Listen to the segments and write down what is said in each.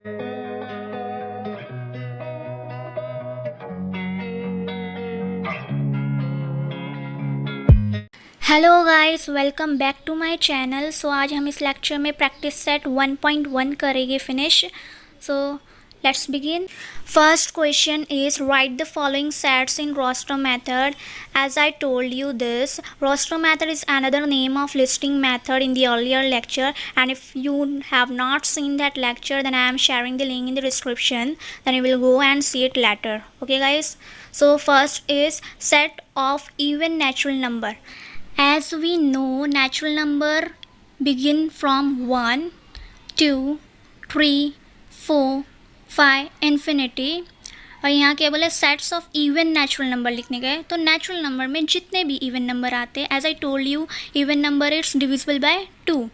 Hello guys, welcome back to my channel. So आज हम इस लेक्चर में प्रैक्टिस सेट 1.1 करेंगे finish. So let's begin. First question is write the following sets in roster method. As I told you this, roster method is another name of listing method in the earlier lecture, and if you have not seen that lecture, then I am sharing the link in the description, then you will go and see it later. Okay guys, so first is set of even natural number. As we know, natural number begin from 1, 2, 3, 4, 5 infinity। और यहाँ क्या बोले, sets of even natural number लिखने गए। तो natural number में जितने भी इवन नंबर आते हैं, as I told you, even number it's divisible by 2,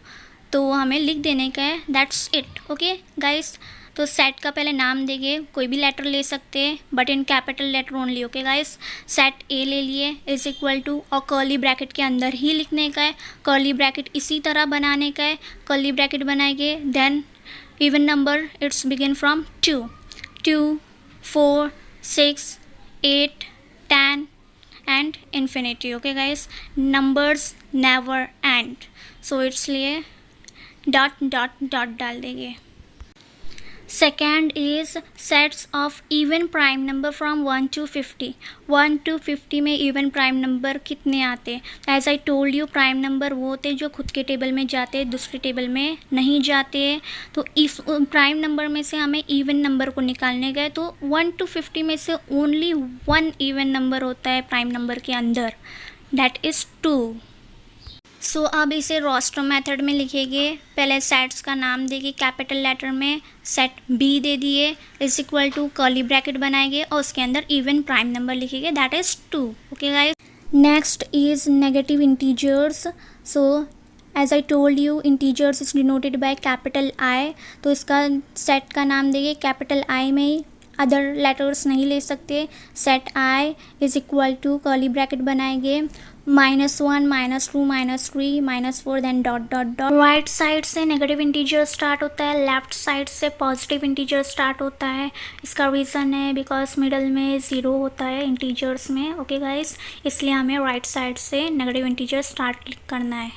तो हमें लिख देने का है, दैट्स इट। ओके गाइस, तो सेट का पहले नाम देंगे, कोई भी लेटर ले सकते हैं but in capital letter only. Okay guys, set A ले लिए, इज इक्वल टू, और कर्ली ब्रैकेट के अंदर ही लिखने का है। कर्ली ब्रैकेट इसी तरह बनाने का है, कर्ली ब्रैकेट बनाएंगे, then even number it's begin from 2, 2, 4, 6, 8, 10 and infinity. Okay guys, numbers never end, so इसलिए डॉट डॉट डॉट डाल देंगे। Second is sets of even prime number from 1 to 50। 1 to 50 में इवन प्राइम नंबर कितने आते हैं? As I told you, prime number वो होते हैं जो खुद के टेबल में जाते हैं, दूसरे टेबल में नहीं जाते हैं। तो इस प्राइम नंबर में से हमें इवन नंबर को निकालने गए, तो 1 to 50 में से ओनली 1 इवन नंबर होता है प्राइम नंबर के अंदर, दैट इज़ 2। सो अब इसे रोस्टर मेथड में लिखेंगे। पहले सेट्स का नाम देंगे कैपिटल लेटर में, सेट बी दे दिए, is equal to, curly bracket बनाएंगे और उसके अंदर इवन प्राइम नंबर लिखेंगे, that is 2। Okay guys, next is negative integers. So as I told you, integers is denoted by capital I, तो इसका सेट का नाम देंगे कैपिटल आई में ही, अदर लेटर्स नहीं ले सकते। Set I is equal to, curly bracket बनाएंगे, -1, -2, -3, -4, then dot dot dot. Right side से नेगेटिव इंटीजर स्टार्ट होता है, लेफ्ट साइड से पॉजिटिव इंटीजर स्टार्ट होता है। इसका रीज़न है बिकॉज मिडल में 0 होता है इंटीजर्स में। ओके गाइस, इसलिए हमें राइट साइड से नेगेटिव इंटीजर स्टार्ट करना है।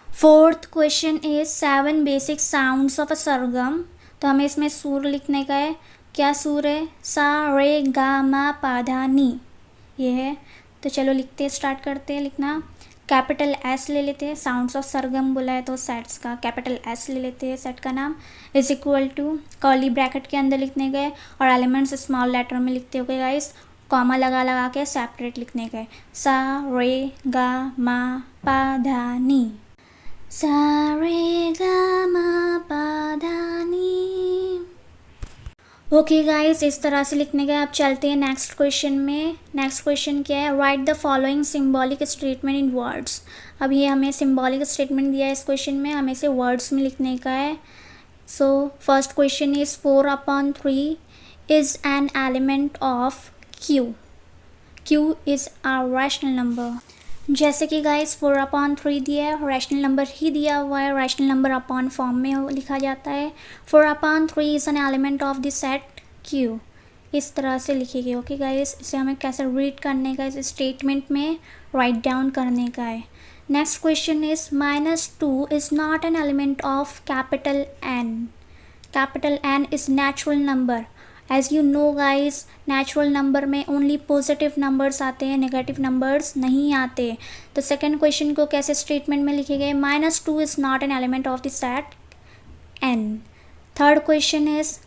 Fourth question is 7 basic sounds of a sargam. तो हमें इसमें सुर लिखने का है। क्या सुर है? सा, रे, गा, मा, पा, धा, नी, ये है। तो चलो लिखते हैं, स्टार्ट करते हैं लिखना। कैपिटल एस ले लेते हैं, साउंड्स ऑफ सरगम बोला है तो सेट्स का कैपिटल एस ले लेते हैं, सेट का नाम, is equal to, curly bracket के अंदर लिखने गए और एलिमेंट्स स्मॉल लेटर में लिखते हो गाइस, कॉमा लगा लगा के सेपरेट लिखने गए। सा, रे, गा, मा, पा, धा, नी, सा, रे, गा, मा, पा, धा, नी। ओके गाइस, इस तरह से लिखने का। अब चलते हैं नेक्स्ट क्वेश्चन में। नेक्स्ट क्वेश्चन क्या है? Right the following symbolic statement in words. अब ये हमें सिंबॉलिक स्टेटमेंट दिया है इस क्वेश्चन में, हमें इसे वर्ड्स में लिखने का है। So first question is 4/3 is an element of Q. Q is a rational number. जैसे कि गाइस 4/3 दिया है, रैशनल नंबर ही दिया हुआ है, रैशनल नंबर अपॉन फॉर्म में लिखा जाता है। 4/3 is an element of the set Q, इस तरह से लिखेगी। ओके गाइस, इसे हमें कैसे रीड करने का, इस स्टेटमेंट में राइट डाउन करने का है। Next question is -2 is not an element of capital N. Capital N is natural number. As you know guys, natural number में ओनली पॉजिटिव नंबर्स आते हैं, नेगेटिव नंबर्स नहीं आते। तो सेकंड क्वेश्चन को कैसे स्टेटमेंट में लिखे गए? -2 is not an element of the set N. Third question is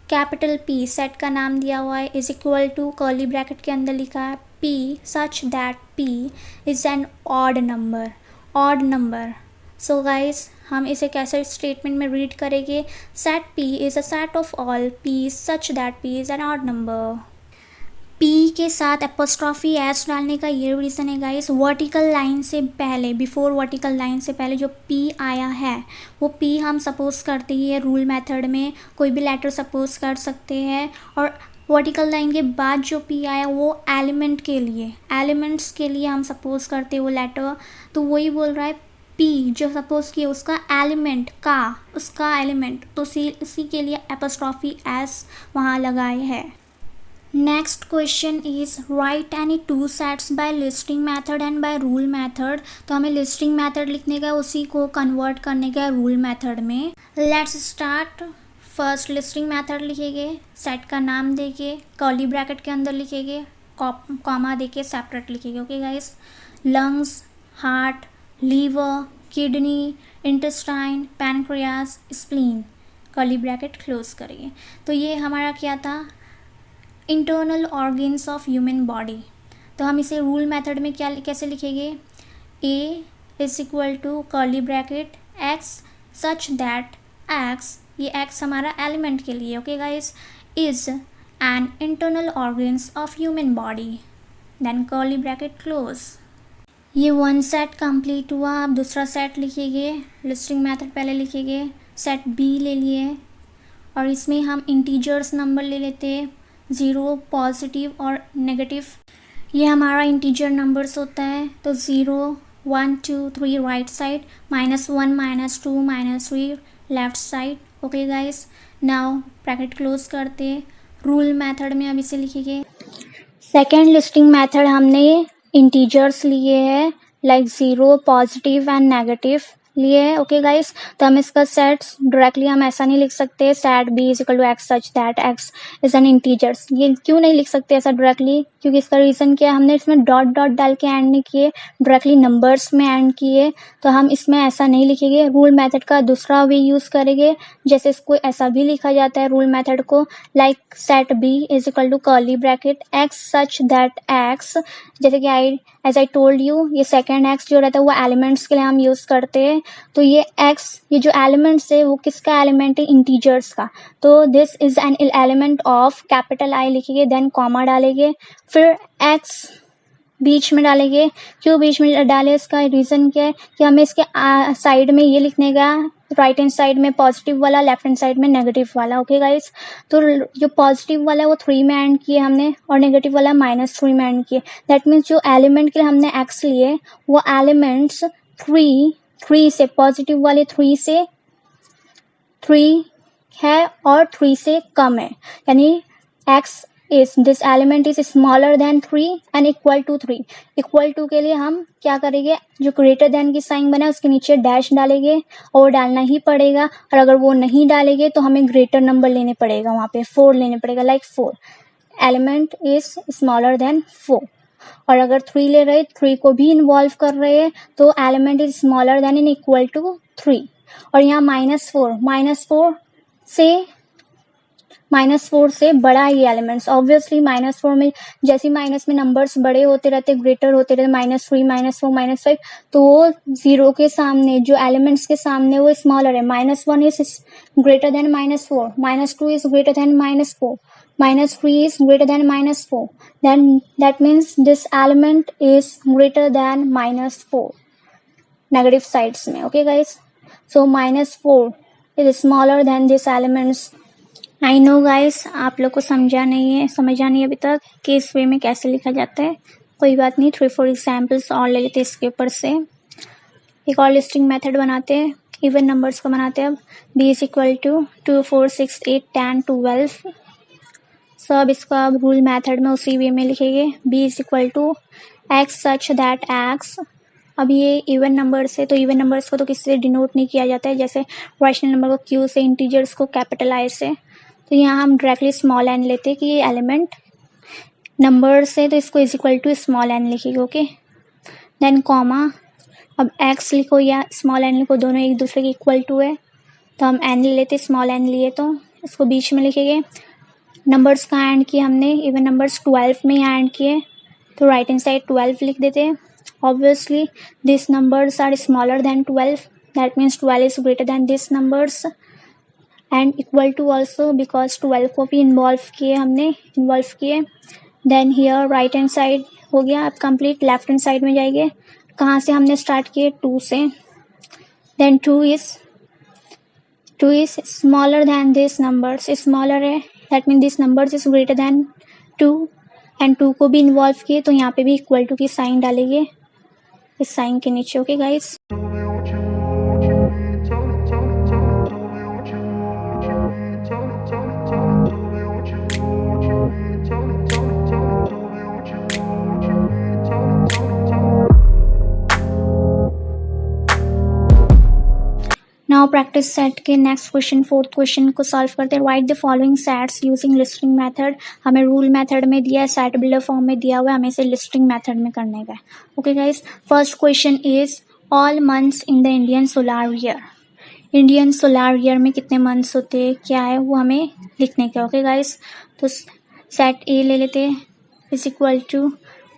capital P, set का नाम दिया हुआ है, is equal to, curly bracket के अंदर लिखा है P, such that P is an odd number. Odd number. So guys, हम इसे कैसे स्टेटमेंट में रीड करेंगे? Set P is a set of all P such that P is an odd number. P के साथ एपोस्ट्रॉफी एस डालने का ये रीज़न है गाइस, वर्टिकल लाइन से पहले, बिफोर वर्टिकल लाइन से पहले जो पी आया है वो पी हम सपोज करते ही है रूल मेथड में, कोई भी लेटर सपोज कर सकते हैं। और वर्टिकल लाइन के बाद जो पी आया वो एलिमेंट के लिए, एलिमेंट्स के लिए हम सपोज करते हैं वो लेटर। तो वही बोल रहा है पी जो सपोज किए उसका एलिमेंट का, उसका एलिमेंट, तो इसी के लिए एपोस्ट्रॉफी एस वहाँ लगाए है। Next question is write any two sets by listing method and by rule method. तो हमें लिस्टिंग मेथड लिखने का, उसी को कन्वर्ट करने का रूल मेथड में। Let's start. First listing method लिखेंगे, सेट का नाम देके कर्ली ब्रैकेट के अंदर लिखेंगे, कॉमा देके सेपरेट लिखेंगे। Okay guys, lungs, heart, liver, kidney, intestine, pancreas, spleen, curly bracket close करेंगे। तो ये हमारा क्या था, internal organs of human body. तो हम इसे रूल मेथड में क्या कैसे लिखेंगे, A is equal to curly bracket x such that x, ये एक्स हमारा एलिमेंट के लिए, okay guys, is an internal organs of human body, then curly bracket close. ये वन सेट कंप्लीट हुआ। अब दूसरा सेट लिखेंगे, लिस्टिंग मेथड पहले लिखेंगे, सेट बी ले लिए और इसमें हम इंटीजर्स नंबर ले लेते हैं, 0, पॉजिटिव और नेगेटिव। ये हमारा इंटीजर नंबर्स होता है, तो 0, 1, 2, 3 right side, -1, -2, -3 left side. Okay guys, now bracket close करते। रूल मेथड में अब इसे लिखेंगे। सेकेंड लिस्टिंग मेथड हमने इंटीजर्स लिए हैं, लाइक 0, पॉजिटिव एंड नेगेटिव लिए है। ओके गाइस, तो हम इसका सेट्स डायरेक्टली हम ऐसा नहीं लिख सकते, set B is equal to X such that X is an integers. ये क्यों नहीं लिख सकते ऐसा डायरेक्टली, क्योंकि इसका रीजन क्या है, हमने इसमें डॉट डॉट डाल के एंड नहीं किए, डायरेक्टली नंबर्स में एंड किए, तो हम इसमें ऐसा नहीं लिखेंगे। रूल मेथड का दूसरा वे यूज करेंगे, जैसे इसको ऐसा भी लिखा जाता है रूल मेथड को, like set B is equal to curly bracket x such that X, जैसे कि एज आई टोल्ड यू, ये सेकेंड एक्स जो रहता है वो एलिमेंट्स के लिए हम यूज करते हैं। तो ये एक्स, ये जो एलिमेंट्स है वो किसका एलिमेंट है, इंटीजर्स का। तो this is an element of capital I लिखेंगे, देन कॉमा डालेंगे, फिर एक्स बीच में डालेंगे। क्यों बीच में डाले, इसका रीजन क्या है कि हमें इसके साइड में ये लिखने का, राइट हैंड साइड में पॉजिटिव वाला, लेफ्ट हैंड साइड में नेगेटिव वाला। ओके गाइस, तो जो पॉजिटिव वाला है वो 3 में एंड किए हमने और नेगेटिव वाला -3 में एंड किए। दैट मीन्स जो एलिमेंट के लिए हमने एक्स लिए वो एलिमेंट्स 3 से, पॉजिटिव वाले 3 से 3 है और 3 से कम है, यानी X is this element is smaller than 3 and equal to 3। Equal to के लिए हम क्या करेंगे, जो ग्रेटर देन की साइन बना है उसके नीचे डैश डालेंगे, और डालना ही पड़ेगा, और अगर वो नहीं डालेंगे तो हमें ग्रेटर नंबर लेने पड़ेगा, वहाँ पे 4 लेने पड़ेगा, like 4 element is smaller then 4। और अगर 3 ले रहे, 3 को भी इन्वॉल्व कर रहे हैं, तो element is smaller than in equal to 3। और यहाँ -4 से बड़ा है ये एलिमेंट्स। ऑब्वियसली -4 में जैसे माइनस में नंबर्स बड़े होते रहते, ग्रेटर होते रहते, -3, -4, -5, तो वो 0 के सामने, जो एलिमेंट्स के सामने वो स्मॉलर है। -1 is greater then -4, -2 is greater then -4, -3 is greater than -4, then that means this element is greater than -4 negative sides में। okay guys, so -4 is smaller than this elements। I know guys, आप लोग को समझा नहीं है अभी तक कि इस वे में कैसे लिखा जाता है। कोई बात नहीं, 3-4 एग्जाम्पल्स और ले लेते हैं इसके ऊपर से। एक और लिस्टिंग मेथड बनाते हैं, इवन नंबर्स को बनाते हैं। अब b is equal to 2, 4, 6, 8, 10, 12। सो अब इसको अब रूल मेथड में उसी वे में लिखेंगे, b is equal to X such that X. अब ये इवन नंबर्स है, तो इवन नंबर्स को तो किसी से डिनोट नहीं किया जाता है, जैसे रैशनल नंबर को क्यू से, इंटीजर्स को कैपिटल आई से। तो यहाँ हम डायरेक्टली स्मॉल एन लेते हैं कि ये एलिमेंट नंबर्स है, तो इसको is equal to small N लिखेंगे। ओके, देन कॉमा, अब एक्स लिखो या स्मॉल एन लिखो, दोनों एक दूसरे के इक्वल टू है, तो हम एन ले लेते, स्मॉल एन लिए तो इसको बीच में लिखेंगे। नंबर्स का एंड किए हमने, इवन नंबर्स 12 में एंड किए, तो राइट हैंड साइड 12 लिख देते हैं। Obviously this numbers are smaller than 12, that means 12 is greater than this numbers and equal to also, because 12 को भी इन्वॉल्व किए। Then here right hand side हो गया अब कंप्लीट। लेफ्ट हैंड साइड में जाएंगे, कहाँ से हमने स्टार्ट किए, 2 से। Then 2 is smaller than this numbers, smaller है, that mean this numbers is greater than 2 and 2 को भी इन्वॉल्व किए, तो यहाँ पे भी इक्वल टू की साइन डालेंगे इस साइन के नीचे। Okay guys. Now practice set के नेक्स्ट क्वेश्चन, फोर्थ क्वेश्चन को सॉल्व करते हैं. Right the following sets using listing method. हमें रूल मेथड में दिया है, सेट बिल्डर फॉर्म में दिया हुआ है, हमें इसे लिस्टिंग मेथड में करने का है. Okay guys, first question is all months in the Indian solar year. Indian solar year में कितने मंथ्स होते हैं, क्या है वो हमें लिखने का. ओके गाइस, तो सेट ए ले लेते हैं is equal to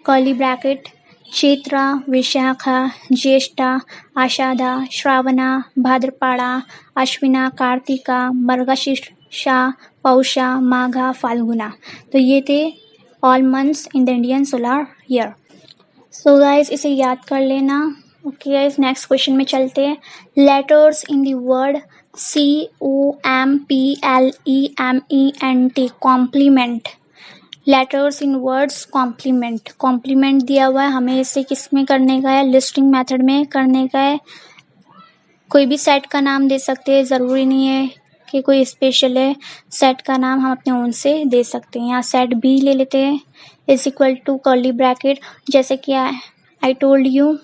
curly bracket Chaitra, Vishakha, Jyeshtha, Ashadha, Shravana, Bhadrapada, Ashwina, Kartika, Mrigashirsha, Pausha, Magha, Phalguna. तो ये थे all months in the Indian solar year. So guys इसे याद कर लेना. ओके गाइस, नेक्स्ट क्वेश्चन में चलते हैं. Letters in the word COMPLEMENT complement. Letters in words complement. Complement दिया हुआ है, हमें इसे किस में करने का है, लिस्टिंग मेथड में करने का है. कोई भी सेट का नाम दे सकते हैं, ज़रूरी नहीं है कि कोई स्पेशल है. सेट का नाम हम अपने ओन से दे सकते हैं. यहाँ सेट बी ले लेते हैं is equal to curly bracket. जैसे कि I told you,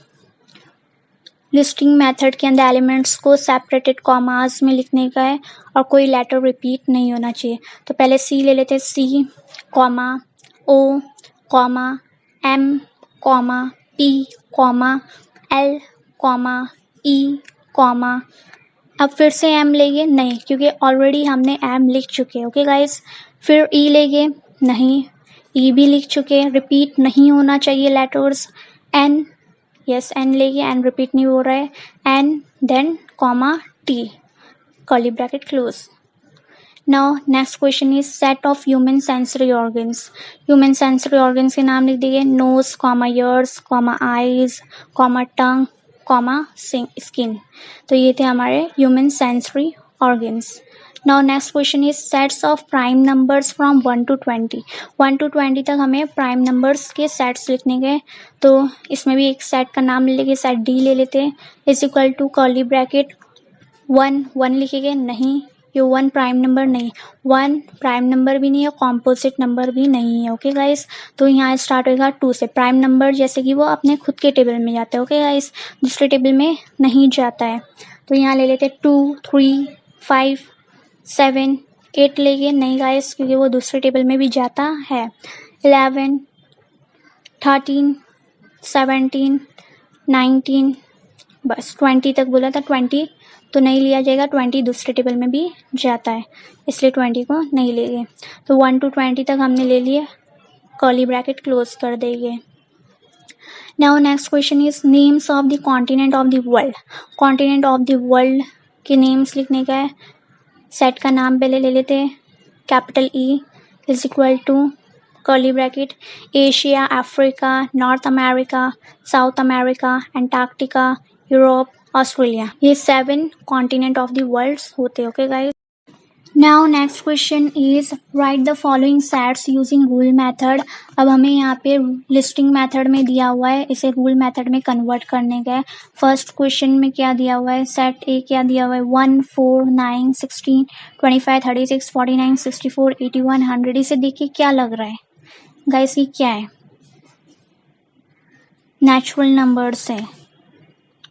listing method के अंदर एलिमेंट्स को सेपरेटेड कॉमास में लिखने का है और कोई लेटर रिपीट नहीं होना चाहिए. तो पहले सी ले लेते हैं. C comma O comma M comma P comma L comma E comma. अब फिर से एम लेंगे नहीं, क्योंकि ऑलरेडी हमने एम लिख चुके हैं. ओके गाइस, फिर ई लेंगे नहीं, ई भी लिख चुके हैं, रिपीट नहीं होना चाहिए लेटर्स. एन, यस एन लेंगे, एन रिपीट नहीं हो रहा है. N then comma T, curly bracket close. Now next question is set of human sensory organs. Human sensory organs के नाम लिख दिए. Nose comma ears comma eyes comma tongue comma skin. तो ये थे हमारे human sensory organs. Now next question is sets of prime numbers from 1 to 20. 1 to 20 तक हमें प्राइम नंबर्स के सेट्स लिखने के. तो इसमें भी एक सेट का नाम ले लेंगे, सेट डी ले लेते हैं is equal to curly bracket 1 लिखेंगे नहीं, ये 1 प्राइम नंबर नहीं, 1 प्राइम नंबर भी नहीं है, कॉम्पोजिट नंबर भी नहीं है. ओके गाइस, तो यहाँ स्टार्ट होगा 2 से. प्राइम नंबर जैसे कि वो अपने खुद के टेबल में जाता है. ओके गाइस, दूसरे टेबल में नहीं जाता है. तो यहाँ ले लेते 2 3 5 7 8 लेंगे नहीं गाइस, क्योंकि वो दूसरे टेबल में भी जाता है. 11 13 17 19, बस 20 तक बोला था. 20 तो नहीं लिया जाएगा, 20 दूसरे टेबल में भी जाता है, इसलिए 20 को नहीं लेंगे. तो 1 to 20 तक हमने ले लिए, कर्ली ब्रैकेट क्लोज कर देंगे. Now next question is names of the continent of the world. Continent of the world के नेम्स लिखने का है. सेट का नाम पहले ले लेते हैं. Capital E is equal to curly bracket Asia, Africa, North America, South America, Antarctica, Europe, Australia. ये 7 कॉन्टिनेंट ऑफ द वर्ल्ड होते. Okay guys, now next question is write the following sets using rule method. अब हमें यहाँ पे listing method में दिया हुआ है, इसे रूल मेथड में कन्वर्ट करने का है. फर्स्ट क्वेश्चन में क्या दिया हुआ है, सेट ए क्या दिया हुआ है 1 4 9 16 25 36 49 64 81 100. इसे देखिए क्या लग रहा है गाइस, ये क्या है, नेचुरल नंबर्स है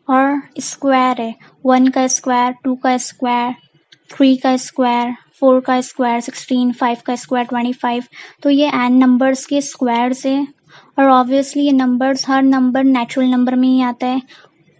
और स्क्वायर है. 1 का स्क्वायर, 2 का स्क्वायर, 3 का स्क्वायर, 4 का स्क्वायर 16, 5 का स्क्वायर 25. तो ये एन नंबर्स के स्क्वायर्स है और ऑब्वियसली ये नंबर्स, हर नंबर नेचुरल नंबर में ही आता है,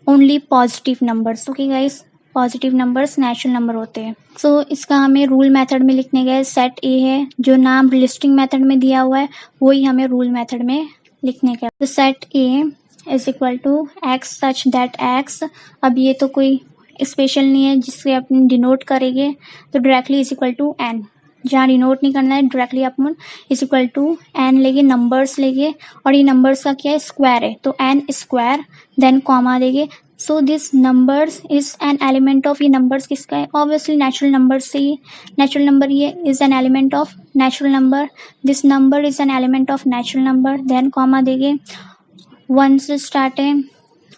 only positive numbers. Okay guys, positive numbers natural number होते हैं. सो इसका हमें रूल मेथड में लिखने का है. सेट ए है, जो नाम लिस्टिंग मेथड में दिया हुआ है वही हमें रूल मेथड में लिखने का है. तो set A is equal to X such that X. अब ये तो कोई स्पेशल नहीं है जिससे अपन डिनोट करेंगे, तो directly is equal to N. जहाँ डिनोट नहीं करना है, डायरेक्टली अपन इज इक्वल टू एन लेंगे, नंबर्स लेंगे और ये नंबर्स का क्या है, स्क्वायर है, तो एन स्क्वायर देन कॉमा देंगे. So this numbers is an element of, ये नंबर्स किसका है, ऑब्वियसली नेचुरल नंबर से ही. नेचुरल नंबर ये is an element of natural number, this number is an element of natural number, then comma देंगे. 1 से start है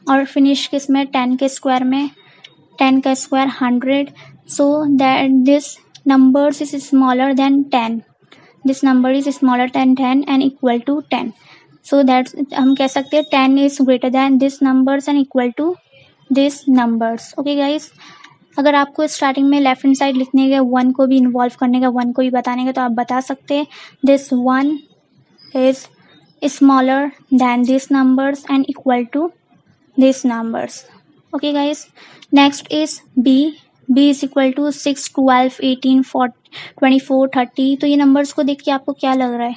और फिनिश किस में, 10 के स्क्वायर में, 10 का square 100. So that this numbers is smaller than 10. This number is smaller than 10 and equal to 10. So that's, हम कह सकते हैं 10 is greater than this numbers and equal to this numbers. Okay guys, अगर आपको starting में left hand side लिखने का 1 को भी इन्वॉल्व करने का, 1 को भी बताने का, तो आप बता सकते हैं this 1 is smaller than this numbers and equal to this numbers. Okay guys, next is b is equal to 6, 12, 18, 24, 30. तो ये नंबर्स को देख के आपको क्या लग रहा है?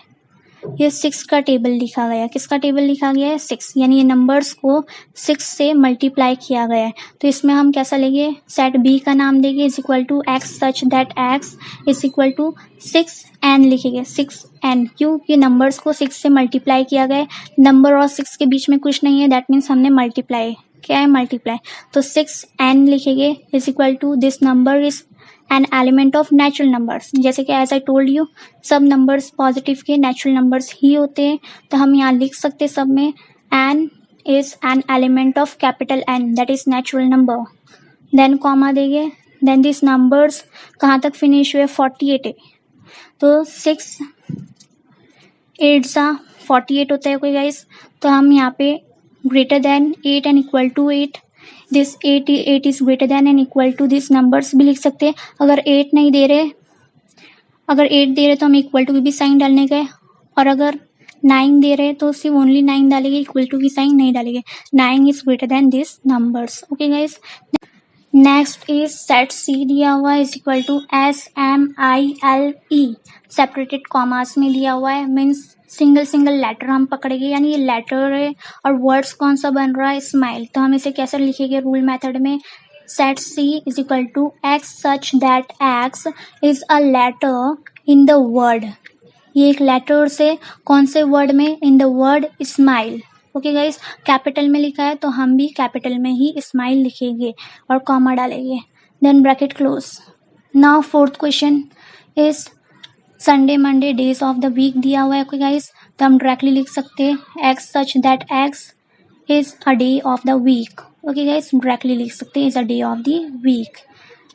ये 6 का टेबल लिखा गया है. किसका टेबल लिखा गया है? 6. यानी ये नंबर्स को 6 से मल्टीप्लाई किया गया है. तो इसमें हम कैसा लेंगे? सेट b का नाम देंगे is equal to x such that x is equal to 6n लिखेंगे. 6n क्यों? ये नंबर्स को 6 से मल्टीप्लाई किया गया है. नंबर और 6 के बीच में कुछ नहीं है, दैट मीन्स हमने मल्टीप्लाई. क्या है? मल्टीप्लाई. तो 6n लिखेंगे is equal to this number is an element of natural numbers. जैसे कि एज आई टोल्ड यू, सब नंबर्स पॉजिटिव के नेचुरल नंबर्स ही होते हैं. तो हम यहाँ लिख सकते सब में N is an element of capital N that is natural number. Then comma देंगे. देन दिस नंबर्स कहाँ तक फिनिश हुए? 48 है. तो 6 8 सा 48 होता है. कोई गाइस, तो हम यहाँ पे greater than 8 and equal to 8. This 8 is greater than and equal to this numbers भी लिख सकते हैं. अगर 8 नहीं दे रहे, अगर 8 दे रहे तो हम इक्वल टू की भी साइन डालने का है. और अगर 9 दे रहे तो सिर्फ ओनली 9 डालेंगे, इक्वल टू की साइन नहीं डालेंगे. 9 is greater than this numbers. Okay guys, next is set C दिया हुआ है is equal to SMILE. Separated commas में दिया हुआ है, मीन्स सिंगल लेटर हम पकड़ेंगे. यानी ये लेटर है और वर्ड्स कौन सा बन रहा है? स्माइल. तो हम इसे कैसे लिखेंगे रूल मेथड में? Set C is equal to x such that x is a letter in the word. ये एक लेटर से कौन से वर्ड में? In the word smile. Okay guys, capital में लिखा है तो हम भी कैपिटल में ही स्माइल लिखेंगे और कॉमा डालेंगे. Then bracket close. Now fourth question is Sunday Monday days of the week दिया हुआ है. ओके गाइस, तो हम डायरेक्टली लिख सकते हैं x such that x is a day of the week. Okay guys, directly लिख सकते हैं is a day of the week.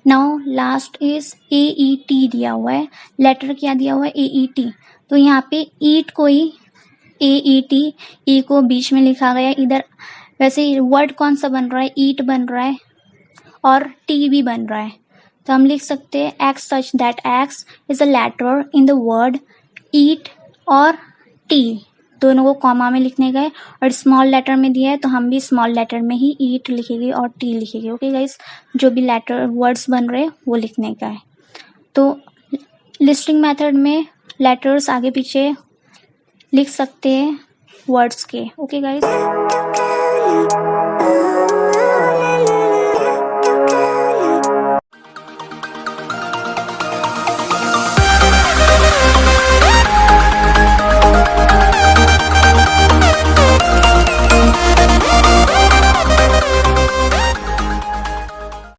Now last is AET दिया हुआ है. लेटर क्या दिया हुआ है? AET. तो यहाँ पे ईट को ही AET, ई को बीच में लिखा गया इधर. वैसे वर्ड कौन सा बन रहा है? ईट बन रहा है और टी भी बन रहा है. तो हम लिख सकते हैं x such that x is a letter in the word eat और टी. दोनों को कॉमा में लिखने का है और स्मॉल लेटर में दिया है तो हम भी स्मॉल लेटर में ही ईट लिखेंगे और टी लिखेंगे. ओके गाइस, जो भी लेटर वर्ड्स बन रहे हैं वो लिखने का है. तो लिस्टिंग मेथड में लेटर्स आगे पीछे लिख सकते हैं वर्ड्स के. Okay guys.